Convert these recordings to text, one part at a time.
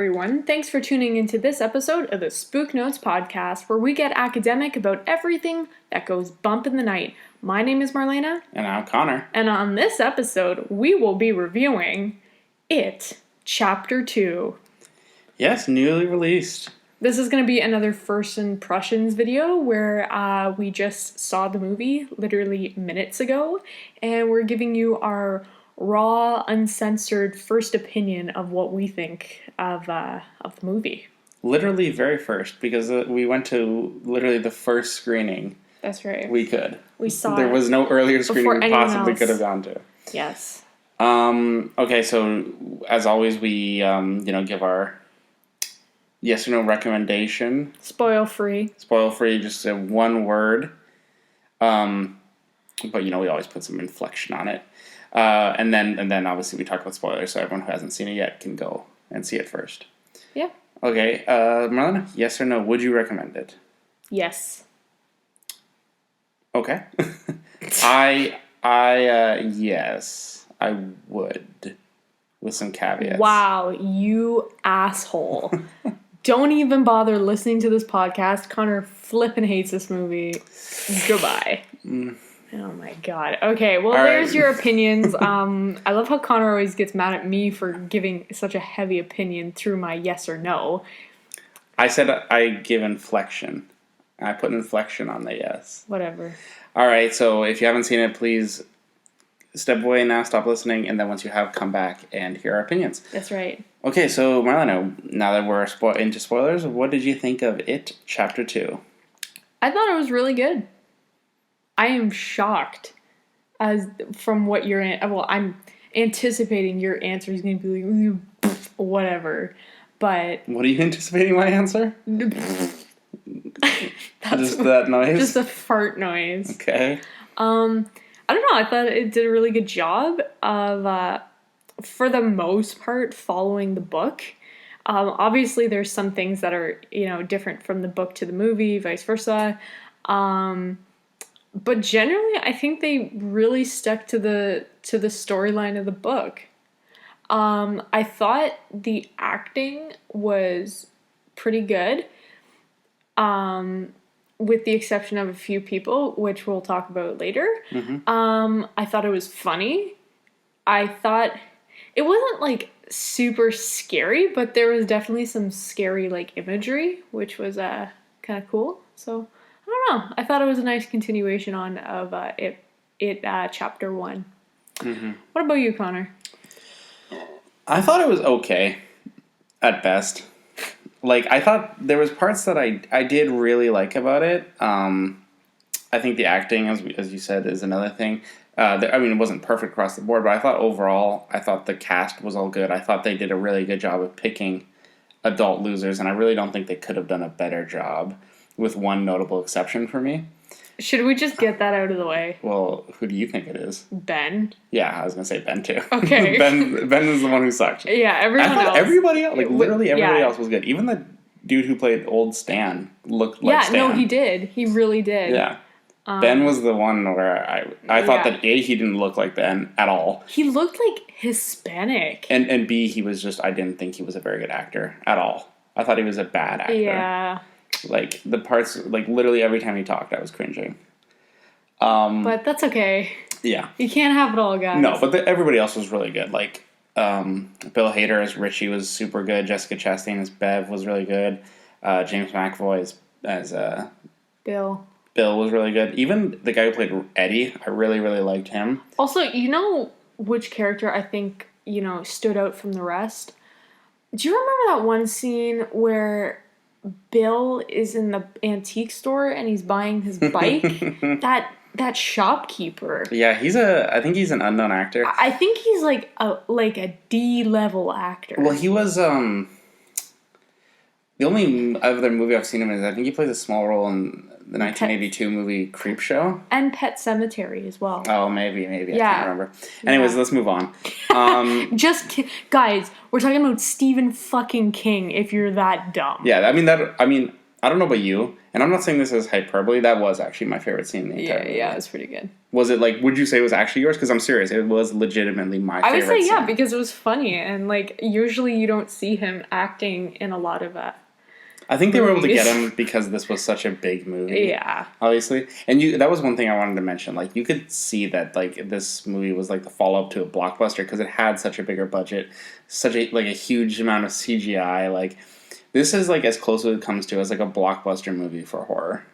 everyone. Thanks for tuning into this episode of the Spook Notes podcast, where we get academic about everything that goes bump in the night. My name is Marlayna. And I'm Connor. And on this episode, we will be reviewing It, Chapter 2. Yes, newly released. This is going to be another first impressions video where we just saw the movie literally minutes ago, and we're giving you our raw, uncensored first opinion of what we think of the movie. Literally very first, because we went to literally the first screening. That's right. We could. We saw There was no earlier screening we possibly could have gone to. Yes. Okay, so as always, we give our yes or no recommendation. Spoil free. Spoil free, just one word. But we always put some inflection on it. And then obviously we talk about spoilers, so everyone who hasn't seen it yet can go and see it first. Yeah. Okay, Marlayna, yes or no? Would you recommend it? Yes. Okay. Yes, I would, with some caveats. Wow, you asshole. Don't even bother listening to this podcast. Connor flippin' hates this movie. Goodbye. Oh my god. Okay, well, there's your opinions. I love how Connor always gets mad at me for giving such a heavy opinion through my yes or no. I said I give inflection. I put inflection on the yes. Whatever. Alright, so if you haven't seen it, please step away now, stop listening, and then once you have, come back and hear our opinions. That's right. Okay, so Marlayna, now that we're into spoilers, what did you think of It, Chapter 2? I thought it was really good. I am shocked from what you're... I'm anticipating your answer is going to be like, whatever, but... What are you anticipating my answer? Just that noise? Just a fart noise. Okay. I don't know, I thought it did a really good job of, for the most part, following the book. Obviously, there's some things that are, different from the book to the movie, vice versa. But generally, I think they really stuck to the storyline of the book. I thought the acting was pretty good, with the exception of a few people, which we'll talk about later. Mm-hmm. I thought it was funny. I thought it wasn't super scary, but there was definitely some scary imagery, which was kind of cool. So I don't know. I thought it was a nice continuation of it chapter 1. Mm-hmm. What about you, Connor? I thought it was okay, at best. I thought there was parts that I did really like about it. I think the acting, as you said, is another thing. It wasn't perfect across the board, but I thought overall, the cast was all good. I thought they did a really good job of picking adult losers, and I really don't think they could have done a better job, with one notable exception for me. Should we just get that out of the way? Well, who do you think it is? Ben. Yeah, I was going to say Ben, too. Okay. Ben is the one who sucked. Yeah, everyone else. Everybody else, literally everybody else was good. Even the dude who played Old Stan looked like Stan. Yeah, no, he did. He really did. Yeah. Ben was the one where I thought that A, he didn't look like Ben at all. He looked like Hispanic. And B, he was just, I didn't think he was a very good actor at all. I thought he was a bad actor. Yeah. The parts, literally every time he talked, I was cringing. But that's okay. Yeah. You can't have it all, guys. No, but everybody else was really good. Bill Hader as Richie was super good. Jessica Chastain as Bev was really good. James McAvoy as Bill was really good. Even the guy who played Eddie, I really, really liked him. Also, which character I think, stood out from the rest? Do you remember that one scene where Bill is in the antique store and he's buying his bike? that shopkeeper. Yeah, I think he's an unknown actor. I think he's a D-level actor. Well, he was the only other movie I've seen him in is I think he plays a small role in the 1982 movie Creepshow. And Pet Sematary as well. Oh, maybe. I can't remember. Anyways, let's move on. Guys, we're talking about Stephen fucking King if you're that dumb. Yeah, I don't know about you, and I'm not saying this as hyperbole. That was actually my favorite scene in the entire movie. Yeah, it's pretty good. Was it like? Would you say it was actually yours? Because I'm serious, it was legitimately my favorite. I would say scene. because it was funny, and like usually you don't see him acting in a lot of I think they were able to get him because this was such a big movie. Yeah. Obviously. And that was one thing I wanted to mention. Like, you could see that, like, this movie was, like, the follow-up to a blockbuster because it had such a bigger budget, such a huge amount of CGI. Like, this is, like, as close as it comes to as, like, a blockbuster movie for horror.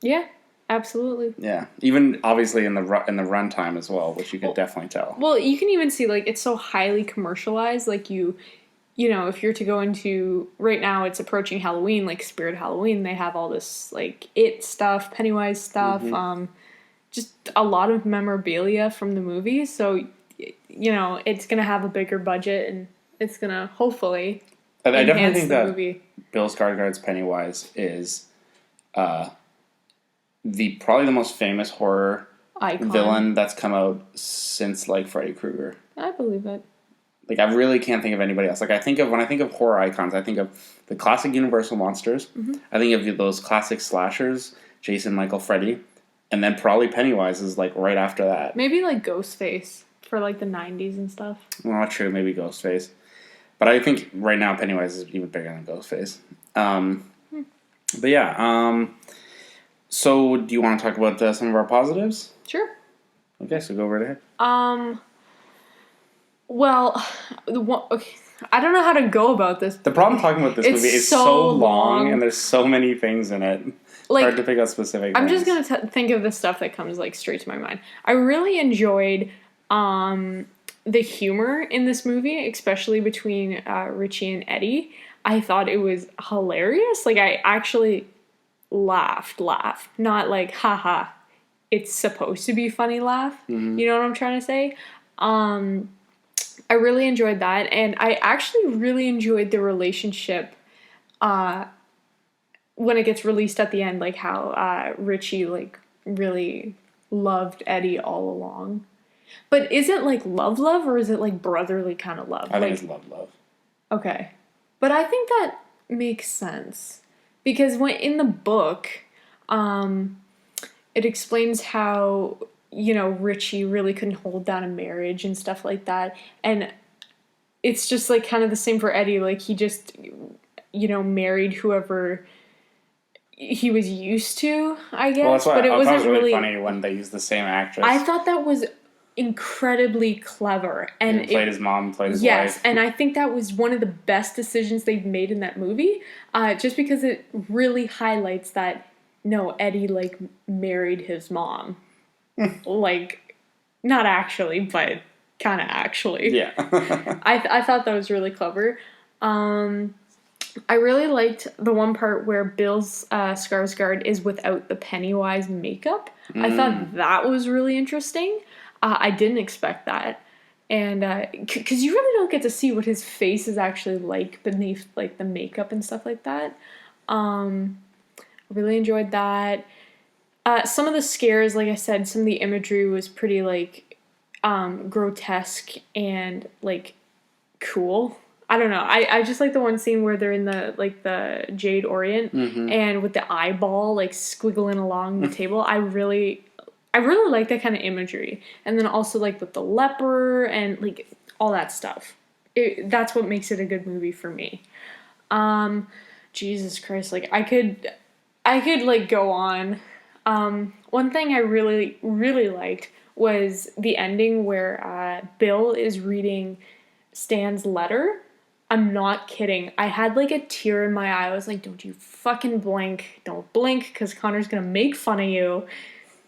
Yeah, absolutely. Yeah. Even, obviously, in the runtime as well, which you could definitely tell. Well, you can even see, like, it's so highly commercialized. Like, you know, if you're to go into, right now it's approaching Halloween, like Spirit Halloween, they have all this, like, It stuff, Pennywise stuff, just a lot of memorabilia from the movie, so, you know, it's going to have a bigger budget, and it's going to, hopefully, I definitely think that movie. Bill Skarsgård's Pennywise is probably the most famous horror villain that's come out since, like, Freddy Krueger. I believe it. Like, I really can't think of anybody else. Like, when I think of horror icons, I think of the classic Universal monsters. I think of those classic slashers, Jason, Michael, Freddy. And then probably Pennywise is, like, right after that. Maybe, like, Ghostface for, like, the 90s and stuff. Well, not true. Maybe Ghostface. But I think right now Pennywise is even bigger than Ghostface. But, yeah. So, do you want to talk about some of our positives? Sure. Okay, so go right ahead. Well, okay, I don't know how to go about this. The problem talking about this movie is so long, and there's so many things in it. Like, hard to pick out specific I'm things. just going to think of the stuff that comes, like, straight to my mind. I really enjoyed the humor in this movie, especially between Richie and Eddie. I thought it was hilarious. Like, I actually laughed. Not like, haha, it's supposed to be funny laugh. You know what I'm trying to say? I really enjoyed that, and I actually really enjoyed the relationship when it gets released at the end, like how Richie, like, really loved Eddie all along. But is it, like, love, or is it, like, brotherly kind of love? I think it's love. Okay. But I think that makes sense. Because when in the book, it explains how, you know, Richie really couldn't hold down a marriage and stuff like that. And it's just, like, kind of the same for Eddie. Like, he just, you know, married whoever he was used to, I guess. Well, that's why but it I wasn't thought it was really funny when they used the same actress. I thought that was incredibly clever. And he played his mom, played his wife. Yes, and I think that was one of the best decisions they've made in that movie. Just because it really highlights that, no, Eddie, like, married his mom. Like, not actually, but kind of actually. Yeah. I thought that was really clever. I really liked the one part where Bill Skarsgård is without the Pennywise makeup. I thought that was really interesting. I didn't expect that. And, because you really don't get to see what his face is actually like beneath, like, the makeup and stuff like that. Really enjoyed that. Some of the scares, like I said, some of the imagery was pretty, like, grotesque and, like, cool. I don't know. I just like the one scene where they're in the Jade Orient and with the eyeball, like, squiggling along the table. I really like that kind of imagery. And then also, like, with the leper and, like, all that stuff. That's what makes it a good movie for me. Jesus Christ. Like, I could, like, go on. One thing I really, really liked was the ending where Bill is reading Stan's letter. I'm not kidding. I had, like, a tear in my eye. I was like, don't you fucking blink. Don't blink, because Connor's gonna make fun of you.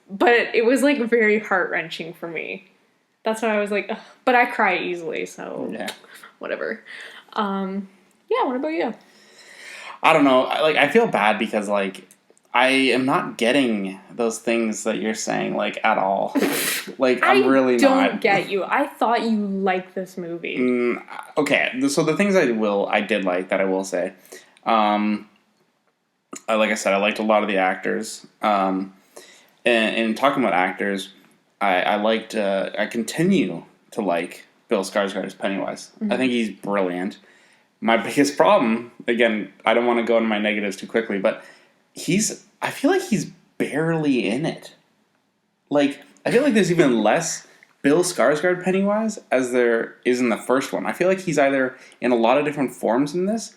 But it was, like, very heart-wrenching for me. That's why I was like, ugh. But I cry easily, so yeah, whatever. Yeah, what about you? I don't know. I feel bad because, like, I am not getting those things that you're saying, like, at all. Like, I'm really not. I don't get you. I thought you liked this movie. Okay, so the things I did like that I will say. Like I said, I liked a lot of the actors. And talking about actors, I continue to like Bill Skarsgård as Pennywise. I think he's brilliant. My biggest problem, again, I don't want to go into my negatives too quickly, but I feel like he's barely in it. Like, I feel like there's even less Bill Skarsgård Pennywise as there is in the first one. I feel like he's either in a lot of different forms in this,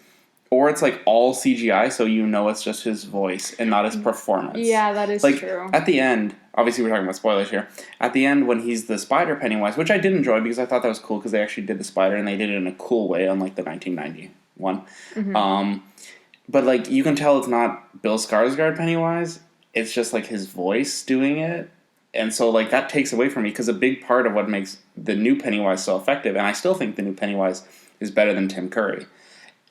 or it's like all CGI, so you know it's just his voice and not his performance. Yeah, that is like, true. At the end, obviously we're talking about spoilers here. At the end, when he's the spider Pennywise, which I did enjoy because I thought that was cool because they actually did the spider and they did it in a cool way, unlike the 1991. Mm-hmm. But like you can tell it's not Bill Skarsgård Pennywise. It's just like his voice doing it. And so, like, that takes away from me because a big part of what makes the new Pennywise so effective, and I still think the new Pennywise is better than Tim Curry,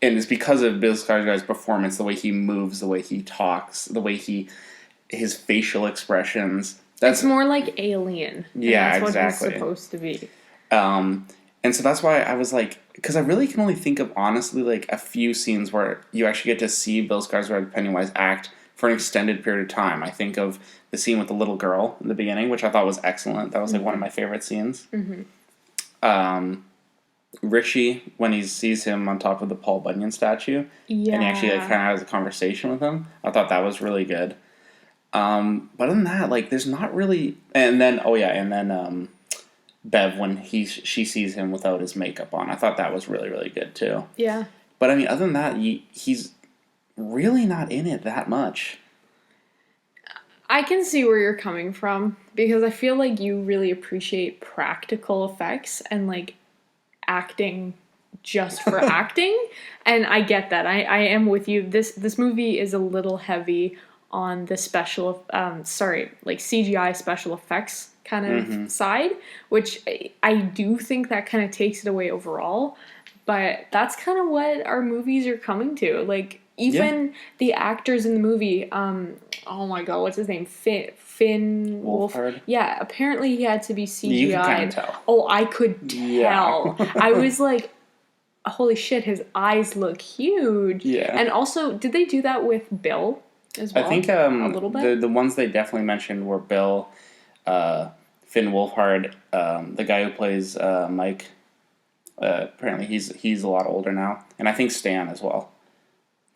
and it's because of Bill Skarsgård's performance, the way he moves, the way he talks, the way his facial expressions. It's more like Alien. Yeah, that's exactly. what he's supposed to be. And so that's why I was like, because I really can only think of, honestly, like, a few scenes where you actually get to see Bill Skarsgård Pennywise act for an extended period of time. I think of the scene with the little girl in the beginning, which I thought was excellent. That was like one of my favorite scenes. Mm-hmm. Richie, when he sees him on top of the Paul Bunyan statue, and he actually like kind of has a conversation with him. I thought that was really good. But other than that, like, there's not really. And then Bev, when she sees him without his makeup on, I thought that was really, really good too. Yeah. But I mean, other than that, he's really not in it that much. I can see where you're coming from because I feel like you really appreciate practical effects and like acting just for acting, and I get that. I am with you. This movie is a little heavy on the CGI special effects kind of side, which I do think that kind of takes it away overall. But that's kind of what our movies are coming to. Like, even the actors in the movie, oh my god, what's his name? Finn Wolfhard? Yeah, apparently he had to be CGI'd. You can kind of tell. Oh, I could tell. Yeah. I was like, holy shit, his eyes look huge. Yeah. And also, did they do that with Bill as well? I think a little bit? The ones they definitely mentioned were Bill, Finn Wolfhard, the guy who plays Mike. Apparently he's a lot older now. And I think Stan as well.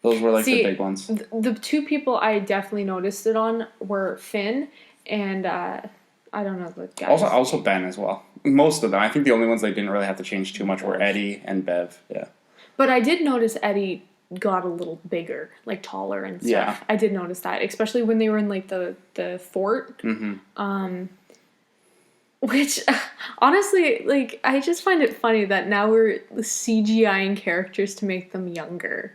Those were like the big ones. The two people I definitely noticed it on were Finn and I don't know the guys. Also Ben as well. Most of them. I think the only ones they didn't really have to change too much were Eddie and Bev. Yeah. But I did notice Eddie got a little bigger, like taller and stuff. Yeah. I did notice that, especially when they were in like the fort. Mm-hmm. Which, honestly, like, I just find it funny that now we're CGIing characters to make them younger.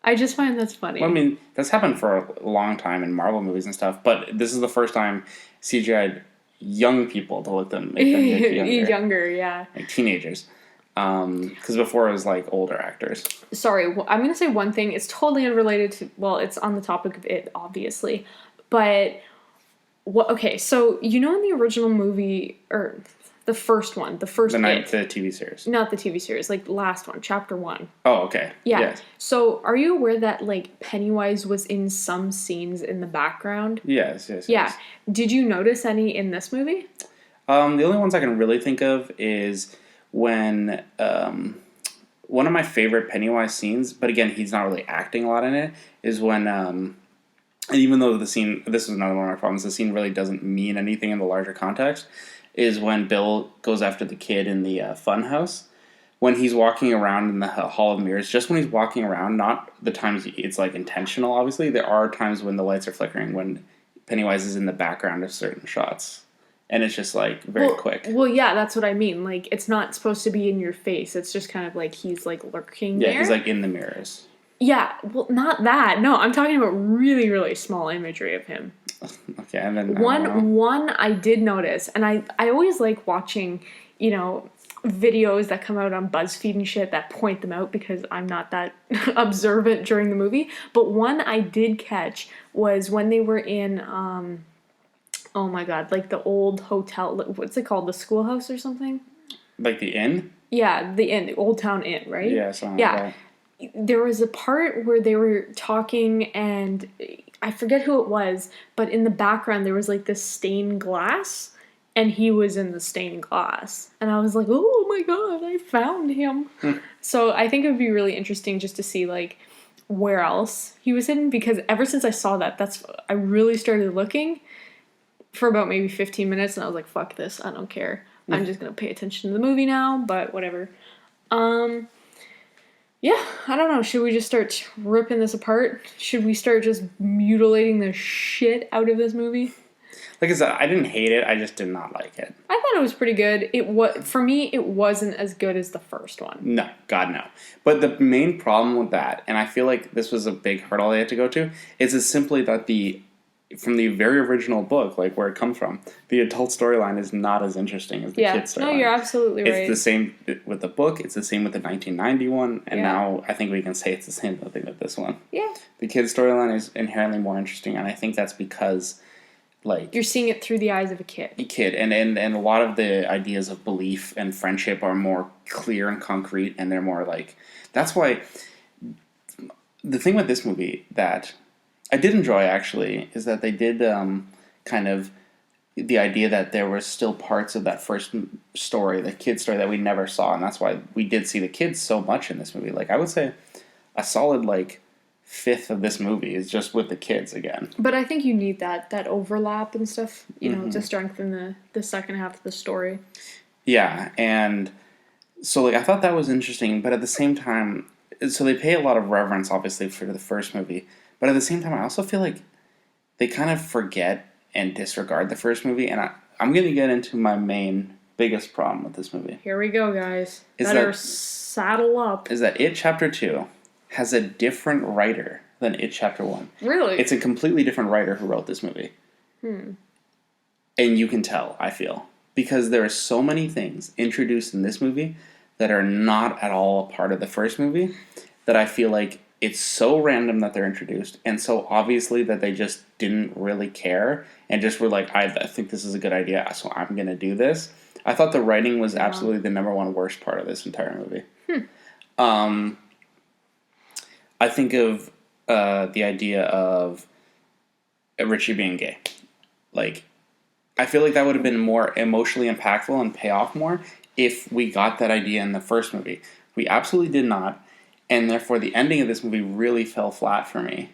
I just find that's funny. Well, I mean, that's happened for a long time in Marvel movies and stuff, but this is the first time CGI'd young people to make them younger. Younger, yeah. Like teenagers. Because before it was like older actors. Sorry, I'm going to say one thing. It's totally unrelated to, well, it's on the topic of it, obviously. But, okay, so, you know in the original movie, or the first one, the TV series. Not the TV series, like the last one, chapter 1. Oh, okay. Yeah. Yes. So, are you aware that, like, Pennywise was in some scenes in the background? Yes. Yeah. Yes. Did you notice any in this movie? The only ones I can really think of is when one of my favorite Pennywise scenes, but again, he's not really acting a lot in it, is when, and even though this is another one of my problems, the scene really doesn't mean anything in the larger context, is when Bill goes after the kid in the fun house. When he's walking around in the Hall of Mirrors, just when he's walking around, not the times it's like intentional, obviously, there are times when the lights are flickering, when Pennywise is in the background of certain shots. And it's just like very quick. Well, yeah, that's what I mean. Like, it's not supposed to be in your face. It's just kind of like he's like lurking there. Yeah, he's like in the mirrors. Yeah, well, not that. No, I'm talking about really, really small imagery of him. Okay, and then one I did notice, and I always like watching, videos that come out on BuzzFeed and shit that point them out because I'm not that observant during the movie. But one I did catch was when they were in, oh my god, like the old hotel, what's it called, the schoolhouse or something? Like the inn? Yeah, the inn, the Old Town Inn, right? Yeah, something like that. There was a part where they were talking and I forget who it was, but in the background there was like this stained glass and he was in the stained glass. And I was like, oh my god, I found him. So I think it would be really interesting just to see like where else he was hidden, because ever since I saw that, I really started looking for about maybe 15 minutes, and I was like, fuck this, I don't care. I'm just gonna pay attention to the movie now, but whatever. Yeah, I don't know. Should we just start ripping this apart? Should we start just mutilating the shit out of this movie? Like I said, I didn't hate it. I just did not like it. I thought it was pretty good. For me, it wasn't as good as the first one. No, God no. But the main problem with that, and I feel like this was a big hurdle they had to go to, is simply that from the very original book, like where it comes from, the adult storyline is not as interesting as the kid storyline. No, you're absolutely right. It's the same with the book. It's the same with the 1991, and now I think we can say it's the same thing with this one. Yeah. The kid storyline is inherently more interesting, and I think that's because, like, you're seeing it through the eyes of a kid. And a lot of the ideas of belief and friendship are more clear and concrete, and they're more like, that's why the thing with this movie that I did enjoy, actually, is that they did kind of the idea that there were still parts of that first story, the kid story, that we never saw, and that's why we did see the kids so much in this movie. Like, I would say a solid, like, fifth of this movie is just with the kids again. But I think you need that overlap and stuff, you know, to strengthen the second half of the story. Yeah, and so, like, I thought that was interesting, but at the same time, so they pay a lot of reverence, obviously, for the first movie. But at the same time, I also feel like they kind of forget and disregard the first movie. And I'm going to get into my biggest problem with this movie. Here we go, guys. Better saddle up. Is that It Chapter 2 has a different writer than It Chapter 1. Really? It's a completely different writer who wrote this movie. And you can tell, I feel. Because there are so many things introduced in this movie that are not at all a part of the first movie that I feel like it's so random that they're introduced, and so obviously that they just didn't really care, and just were like, I think this is a good idea, so I'm going to do this. I thought the writing was absolutely the number one worst part of this entire movie. I think of the idea of Richie being gay. Like, I feel like that would have been more emotionally impactful and pay off more if we got that idea in the first movie. We absolutely did not. And therefore, the ending of this movie really fell flat for me.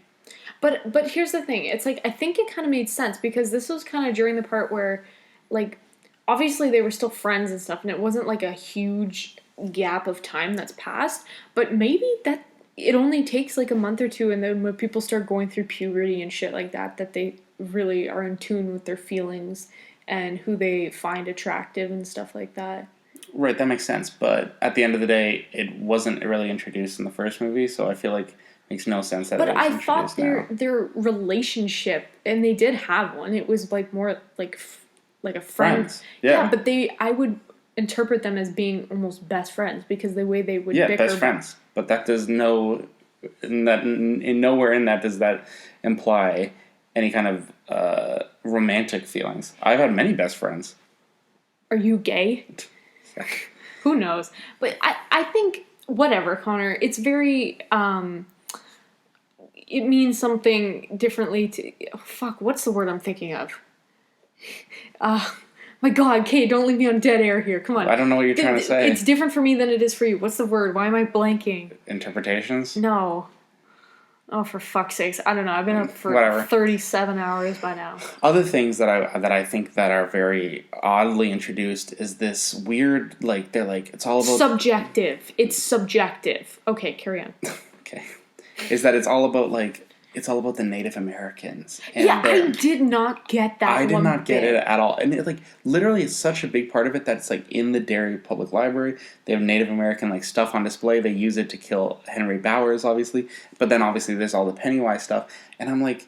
But here's the thing. It's like, I think it kind of made sense, because this was kind of during the part where, like, obviously they were still friends and stuff, and it wasn't like a huge gap of time that's passed. But maybe that it only takes like a month or two, and then when people start going through puberty and shit like that, that they really are in tune with their feelings and who they find attractive and stuff like that. Right, that makes sense, but at the end of the day, it wasn't really introduced in the first movie, so I feel like it makes no sense that it was introduced now. But I thought their relationship, and they did have one, it was like more like a friend. Friends, yeah. But I would interpret them as being almost best friends, because the way they would bicker. Yeah, best friends, but that does nowhere in that does that imply any kind of romantic feelings. I've had many best friends. Are you gay? Who knows? But I think, whatever, Connor, it's very, it means something differently to, what's the word I'm thinking of? My God, Kate, don't leave me on dead air here, come on. I don't know what you're trying to say. It's different for me than it is for you. What's the word? Why am I blanking? Interpretations? No. Oh, for fuck's sakes. I don't know. I've been up for 37 hours by now. Other things that I think that are very oddly introduced is this weird, like, they're like, it's all about... Subjective. It's subjective. Okay, carry on. Okay. Is that it's all about, like, it's all about the Native Americans. And yeah, I did not get that. I did not get it at all. And, like, literally it's such a big part of it that it's, like, in the Derry Public Library. They have Native American, like, stuff on display. They use it to kill Henry Bowers, obviously. But then, obviously, there's all the Pennywise stuff. And I'm like,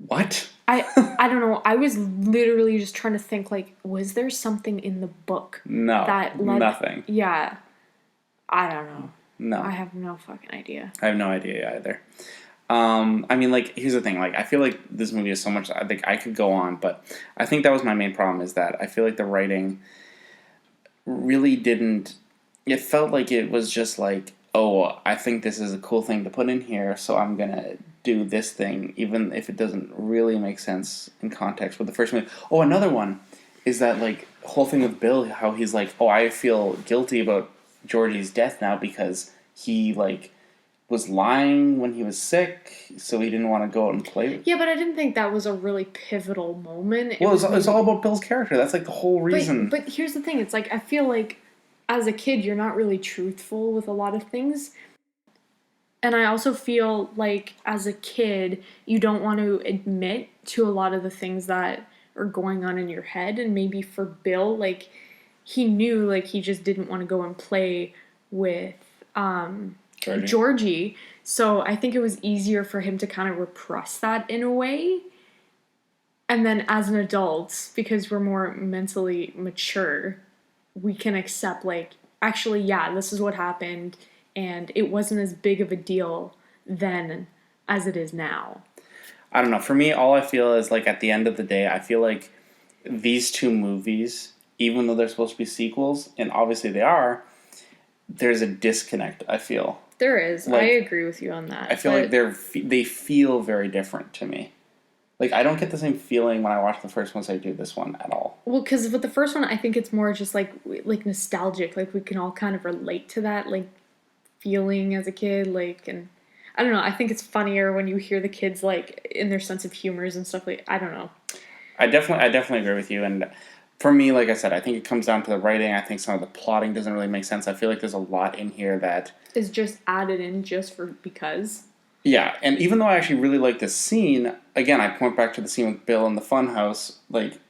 what? I don't know. I was literally just trying to think, like, was there something in the book? No, nothing. Yeah. I don't know. No. I have no fucking idea. I have no idea either. I mean, like, here's the thing. Like, I feel like this movie is so much... I think I could go on, but I think that was my main problem, is that I feel like the writing really didn't... It felt like it was just like, oh, I think this is a cool thing to put in here, so I'm gonna do this thing, even if it doesn't really make sense in context with the first movie. Oh, another one is that, like, whole thing with Bill, how he's like, oh, I feel guilty about Georgie's death now because he, like... was lying when he was sick, so he didn't want to go out and play. Yeah, but I didn't think that was a really pivotal moment. Well, it's all about Bill's character. That's like the whole reason. But here's the thing. It's like, I feel like as a kid, you're not really truthful with a lot of things. And I also feel like as a kid, you don't want to admit to a lot of the things that are going on in your head. And maybe for Bill, like, he knew, like, he just didn't want to go and play with Georgie. So I think it was easier for him to kind of repress that in a way. And then as an adult, because we're more mentally mature, we can accept, like, actually, yeah, this is what happened, and it wasn't as big of a deal then as it is now. I don't know. For me, all I feel is, like, at the end of the day, I feel like these two movies, even though they're supposed to be sequels, and obviously they are, there's a disconnect, I feel. There is. Like, I agree with you on that. I feel like they feel very different to me. Like, I don't get the same feeling when I watch the first one as I do this one at all. Well, because with the first one, I think it's more just, like nostalgic. Like, we can all kind of relate to that, like, feeling as a kid. Like, and I don't know. I think it's funnier when you hear the kids, like, in their sense of humors and stuff. Like, I don't know. I definitely agree with you. And for me, like I said, I think it comes down to the writing. I think some of the plotting doesn't really make sense. I feel like there's a lot in here that is just added in just for because. Yeah, and even though I actually really like this scene, again, I point back to the scene with Bill in the funhouse. Like,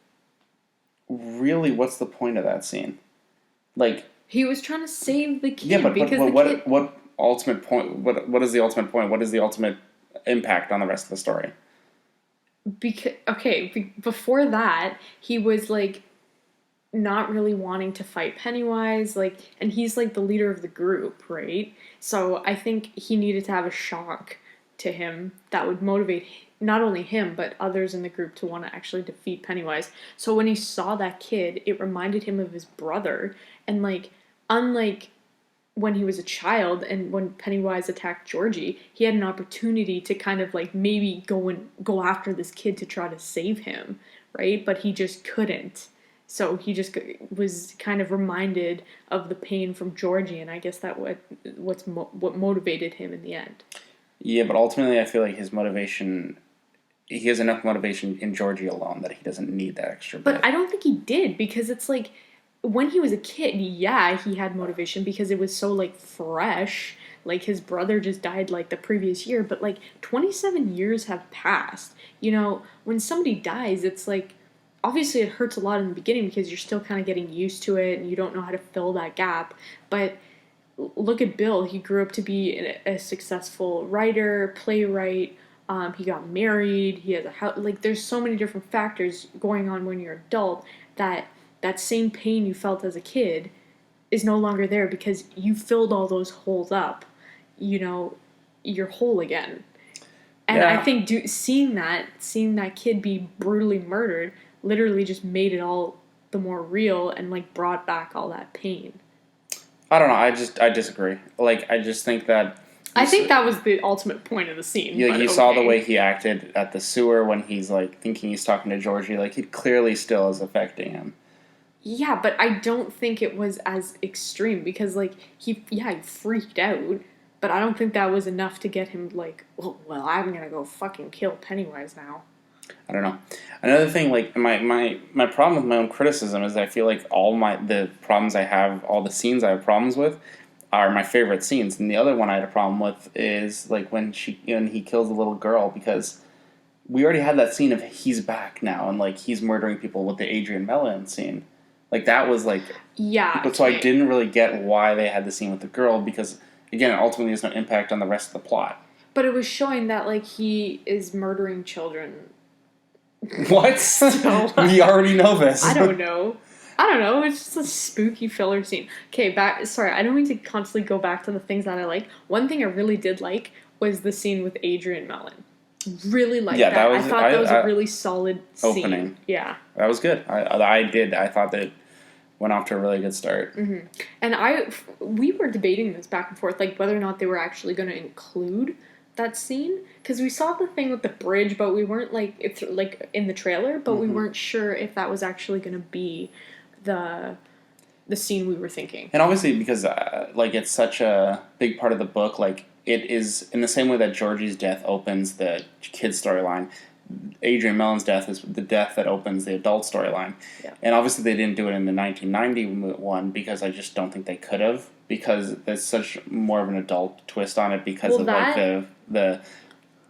really, what's the point of that scene? Like, he was trying to save the kid. Yeah, but what ultimate point? What is the ultimate point? What is the ultimate impact on the rest of the story? Before that, he was like not really wanting to fight Pennywise, like, and he's like the leader of the group, right? So I think he needed to have a shock to him that would motivate not only him but others in the group to want to actually defeat Pennywise. So when he saw that kid, it reminded him of his brother, and like, unlike when he was a child and when Pennywise attacked Georgie, he had an opportunity to kind of like maybe go after this kid to try to save him, right? But he just couldn't. So he just was kind of reminded of the pain from Georgie, and I guess that what motivated him in the end. Yeah, but ultimately I feel like he has enough motivation in Georgie alone that he doesn't need that extra bit. But I don't think he did, because it's like, when he was a kid, yeah, he had motivation because it was so, like, fresh. Like, his brother just died, like, the previous year, but, like, 27 years have passed. You know, when somebody dies, it's like, obviously it hurts a lot in the beginning because you're still kind of getting used to it and you don't know how to fill that gap. But look at Bill. He grew up to be a successful writer, playwright. He got married. He has a house. Like, there's so many different factors going on when you're an adult that same pain you felt as a kid is no longer there because you filled all those holes up. You know, you're whole again. And yeah. I think seeing that kid be brutally murdered literally just made it all the more real and, like, brought back all that pain. I don't know. I disagree. Like, I just think that... I think that was the ultimate point of the scene. Yeah, you saw the way he acted at the sewer when he's, like, thinking he's talking to Georgie. Like, it clearly still is affecting him. Yeah, but I don't think it was as extreme because, like, he freaked out, but I don't think that was enough to get him, like, well, I'm gonna go fucking kill Pennywise now. I don't know. Another thing, like, my problem with my own criticism is I feel like the problems I have, all the scenes I have problems with, are my favorite scenes. And the other one I had a problem with is, like, when he kills the little girl, because we already had that scene of he's back now and, like, he's murdering people with the Adrian Mellon scene. Like, that was, like... Yeah. But so I didn't really get why they had the scene with the girl, because, again, it ultimately has no impact on the rest of the plot. But it was showing that, like, he is murdering children. What? So, we already know this. I don't know. It's just a spooky filler scene. Okay, sorry, I don't mean to constantly go back to the things that I like. One thing I really did like was the scene with Adrian Mellon. Really liked that. I thought that was a really solid opening. Scene. Yeah. That was good. I thought that it went off to a really good start. Mm-hmm. And we were debating this back and forth, like, whether or not they were actually going to include that scene, because we saw the thing with the bridge, but we weren't, like, it's like in the trailer, but we weren't sure if that was actually going to be the scene we were thinking. And obviously, because like, it's such a big part of the book, like, it is in the same way that Georgie's death opens the kid's storyline. Adrian Mellon's death is the death that opens the adult storyline. Yeah. And obviously they didn't do it in the 1990 one because I just don't think they could have, because there's such more of an adult twist on it because of like the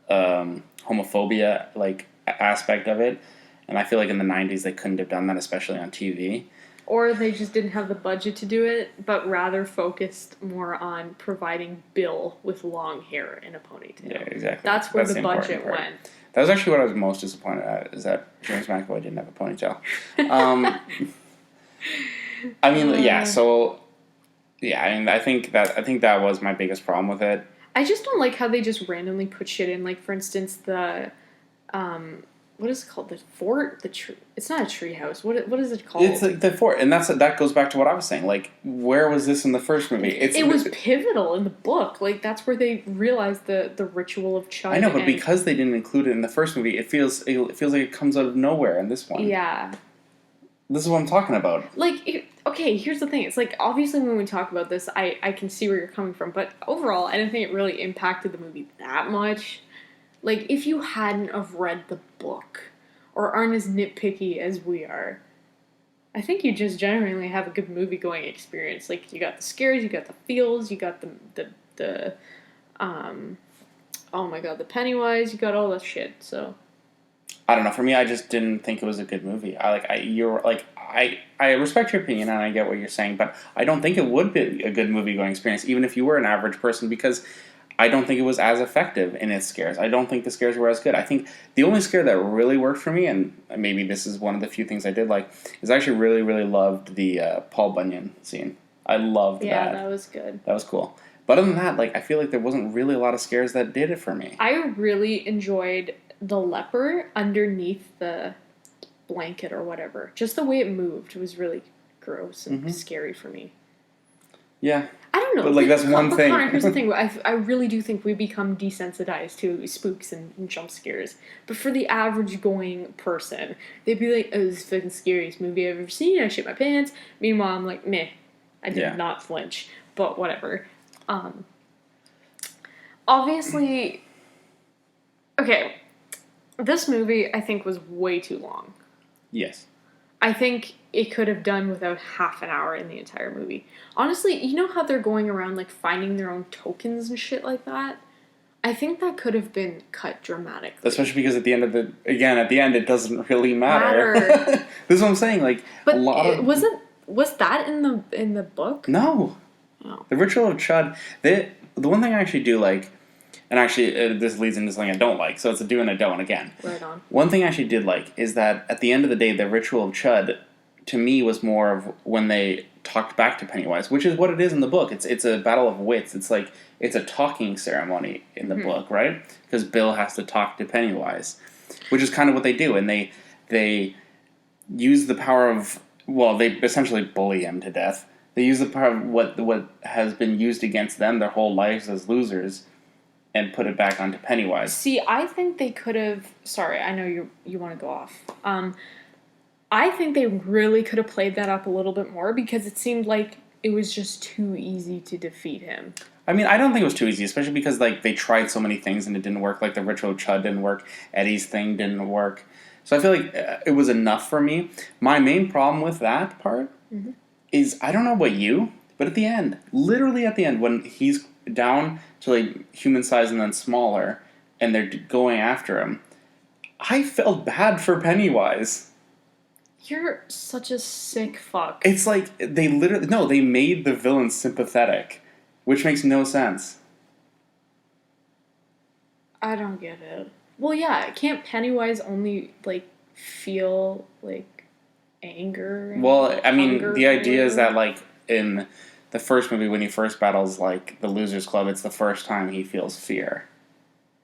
homophobia like aspect of it. And I feel like in the 90s they couldn't have done that, especially on TV. Or they just didn't have the budget to do it, but rather focused more on providing Bill with long hair and a ponytail. Yeah, exactly. That's where the budget went. That was actually what I was most disappointed at, is that James McAvoy didn't have a ponytail. I mean, yeah, so... Yeah, I mean, I think that was my biggest problem with it. I just don't like how they just randomly put shit in. Like, for instance, the... what is it called? The fort? It's not a treehouse. What is it called? It's like the fort, and that goes back to what I was saying. Like, where was this in the first movie? It was pivotal in the book. Like, that's where they realized the ritual of Chud. I know, but because they didn't include it in the first movie, it feels like it comes out of nowhere in this one. Yeah. This is what I'm talking about. Like, okay, here's the thing. It's like, obviously when we talk about this, I can see where you're coming from, but overall, I don't think it really impacted the movie that much. Like, if you hadn't have read the book, or aren't as nitpicky as we are, I think you just genuinely have a good movie-going experience. Like, you got the scares, you got the feels, you got the oh my god, the Pennywise, you got all that shit, so... I don't know, for me, I just didn't think it was a good movie. I respect your opinion, and I get what you're saying, but I don't think it would be a good movie-going experience, even if you were an average person, because... I don't think it was as effective in its scares. I don't think the scares were as good. I think the only scare that really worked for me, and maybe this is one of the few things I did like, is I actually really, really loved the Paul Bunyan scene. I loved that. Yeah, that was good. That was cool. But other than that, like, I feel like there wasn't really a lot of scares that did it for me. I really enjoyed the leper underneath the blanket or whatever. Just the way it moved was really gross and scary for me. Yeah. I don't know. But, like, that's one thing. Connor, here's the thing. I really do think we become desensitized to spooks and jump scares. But for the average going person, they'd be like, oh, this is the fucking scariest movie I've ever seen. I shit my pants. Meanwhile, I'm like, meh. I did not flinch. But whatever. Obviously... Okay. This movie, I think, was way too long. Yes. I think it could have done without half an hour in the entire movie. Honestly, you know how they're going around, like, finding their own tokens and shit like that? I think that could have been cut dramatically. Especially because at the end, it doesn't really matter. This is what I'm saying, like, but was that in the book? No. Oh. The Ritual of Chud, the one thing I actually do like, and actually this leads into something I don't like, so it's a do and a don't again. Right on. One thing I actually did like is that at the end of the day, the Ritual of Chud, to me, was more of when they talked back to Pennywise, which is what it is in the book. It's a battle of wits. It's like, it's a talking ceremony in the book, right? Because Bill has to talk to Pennywise, which is kind of what they do, and they use the power of, well, they essentially bully him to death. They use the power of what has been used against them their whole lives as losers, and put it back onto Pennywise. See, I think they could have... Sorry, I know you want to go off. I think they really could have played that up a little bit more, because it seemed like it was just too easy to defeat him. I mean, I don't think it was too easy, especially because, like, they tried so many things and it didn't work. Like, the Ritual of Chud didn't work. Eddie's thing didn't work. So I feel like it was enough for me. My main problem with that part is, I don't know about you, but at the end, literally at the end, when he's down to, like, human size and then smaller, and they're going after him, I felt bad for Pennywise. You're such a sick fuck. It's like, they made the villain sympathetic, which makes no sense. I don't get it. Well, yeah, can't Pennywise only, like, feel, like, anger? Well, I mean, the idea is that, like, in the first movie, when he first battles, like, the Losers Club, it's the first time he feels fear.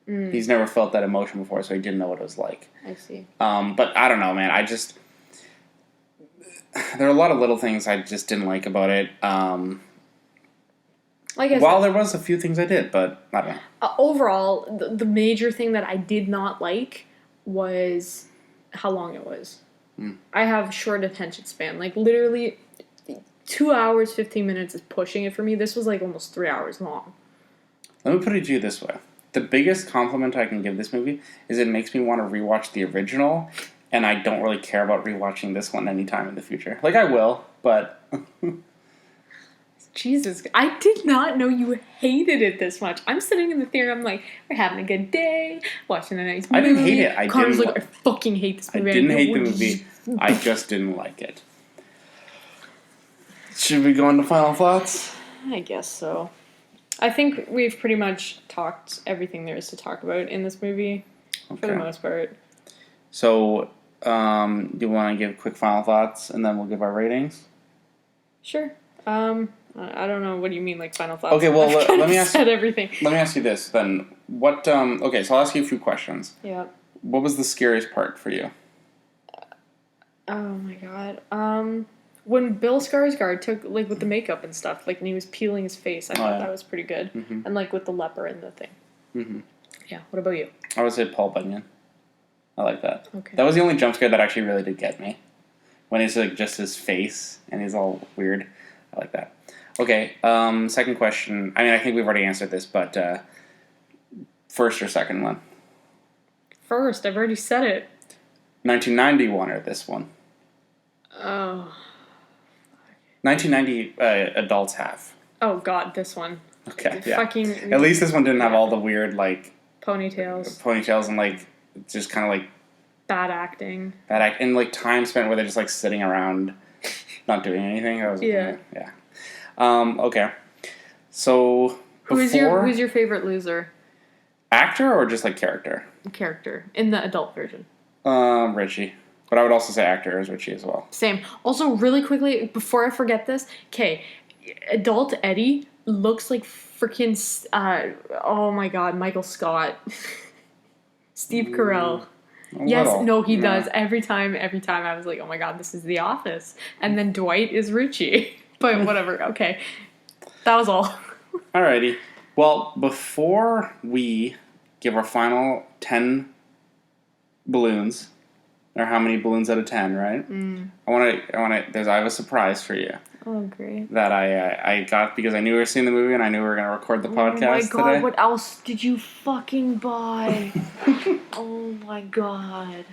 He's never felt that emotion before, so he didn't know what it was like. I see. But I don't know, man. There are a lot of little things I just didn't like about it. While there was a few things I did, but I don't know. Overall, the major thing that I did not like was how long it was. I have short attention span. Like, literally, 2 hours, 15 minutes is pushing it for me. This was, like, almost 3 hours long. Let me put it to you this way. The biggest compliment I can give this movie is it makes me want to rewatch the original, and I don't really care about rewatching this one anytime in the future. Like, I will, but... Jesus, I did not know you hated it this much. I'm sitting in the theater, I'm like, we're having a good day, watching a nice movie. I didn't hate it. Connor's like, I fucking hate this movie. I didn't hate the movie. I just didn't like it. Should we go into final thoughts? I guess so. I think we've pretty much talked everything there is to talk about in this movie, for the most part. So, do you want to give quick final thoughts, and then we'll give our ratings? Sure. I don't know. What do you mean, like, final thoughts? Okay, well, let me ask. Said everything. Let me ask you this then. What? Okay, so I'll ask you a few questions. Yeah. What was the scariest part for you? Oh my god. When Bill Skarsgård took, like, with the makeup and stuff, like, when he was peeling his face, I thought that was pretty good. Mm-hmm. And, like, with the leper and the thing. Mm-hmm. Yeah. What about you? I would say Paul Bunyan. I like that. Okay. That was the only jump scare that actually really did get me. When it's, like, just his face and he's all weird. I like that. Okay. Second question. I mean, I think we've already answered this, but first or second one? First. I've already said it. 1991 or this one? Oh. 1990 adults have. Oh god, this one. Okay, yeah. Fucking. At least this one didn't have all the weird, like... Ponytails and, like, just kind of, like... Bad acting. And, like, time spent where they're just, like, sitting around, not doing anything. That was... Yeah. Yeah. Okay. So, Who's your favorite loser? Actor or just, like, character? Character. In the adult version. Richie. But I would also say actor is Richie as well. Same. Also, really quickly, before I forget this, okay, adult Eddie looks like freaking, oh my god, Michael Scott. Steve Carell. Yes, no, he does. Every time I was like, oh my god, this is The Office. And then Dwight is Richie. But whatever, okay. That was all. Alrighty. Well, before we give our final 10 balloons... Or how many balloons out of 10, right? I have a surprise for you. Oh, great. That I got because I knew we were seeing the movie and I knew we were going to record the podcast today. Oh my god, what else did you fucking buy? Oh my god.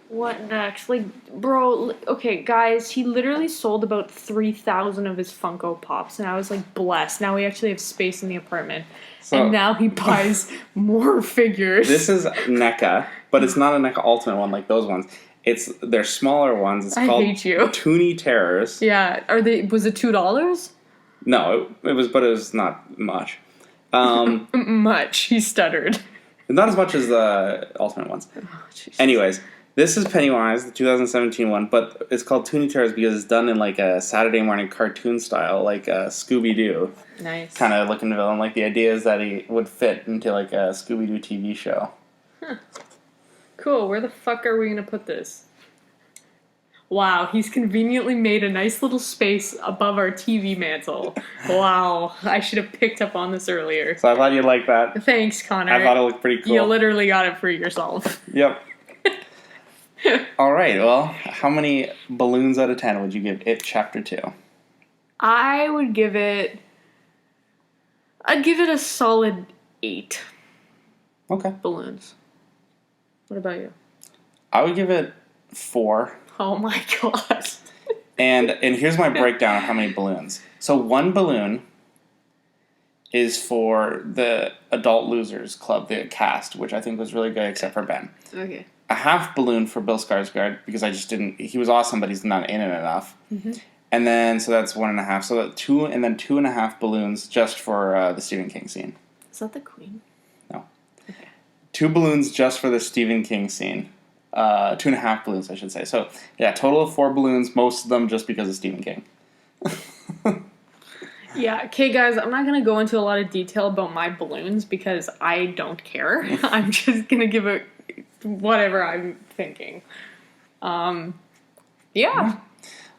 What next? Like, bro, okay, guys, he literally sold about 3,000 of his Funko Pops, and I was like, blessed. Now we actually have space in the apartment. So, and now he buys more figures. This is NECA, but it's not a NECA Ultimate one like those ones. They're smaller ones. It's called Toonie Terrors. Yeah. Was it $2? No, it was not much. Much. He stuttered. Not as much as the Ultimate ones. Oh, anyways, this is Pennywise, the 2017 one, but it's called Toonie Terrors because it's done in like a Saturday morning cartoon style, like Scooby-Doo. Nice. Kind of looking villain. Like the idea is that he would fit into like a Scooby-Doo TV show. Huh. Cool. Where the fuck are we going to put this? Wow, he's conveniently made a nice little space above our TV mantle. Wow, I should have picked up on this earlier. So I thought you'd like that. Thanks, Connor. I thought it looked pretty cool. You literally got it for yourself. Yep. Alright, well, how many balloons out of 10 would you give It Chapter 2? I'd give it a solid 8. Okay. Balloons. What about you? I would give it 4. Oh my god. And here's my breakdown of how many balloons. So one balloon is for the Adult Losers Club, the cast, which I think was really good except for Ben. Okay. A half balloon for Bill Skarsgård because he was awesome, but he's not in it enough. Mm-hmm. And then, so that's 1.5. So that 2, and then 2.5 balloons just for the Stephen King scene. Is that the Queen? No. Okay. 2 balloons just for the Stephen King scene. 2.5 balloons, I should say. So, yeah, total of 4 balloons, most of them just because of Stephen King. Yeah, okay, guys, I'm not going to go into a lot of detail about my balloons because I don't care. I'm just going to give it whatever I'm thinking. Yeah.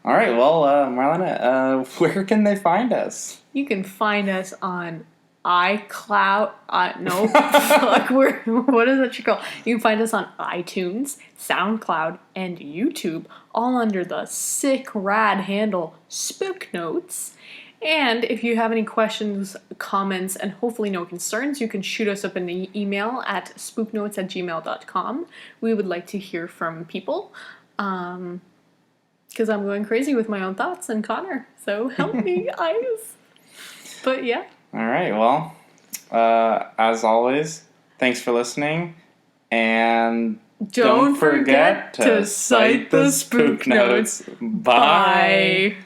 All right, well, Marlayna, where can they find us? You can find us on iCloud, no, fuck, what is that you call? You can find us on iTunes, SoundCloud, and YouTube, all under the sick, rad handle Spook Notes. And if you have any questions, comments, and hopefully no concerns, you can shoot us up an email at spooknotes@gmail.com. We would like to hear from people. Because I'm going crazy with my own thoughts, and Connor. So help me, guys. But yeah. All right. Well, as always, thanks for listening. And don't forget to cite the spook notes. Bye.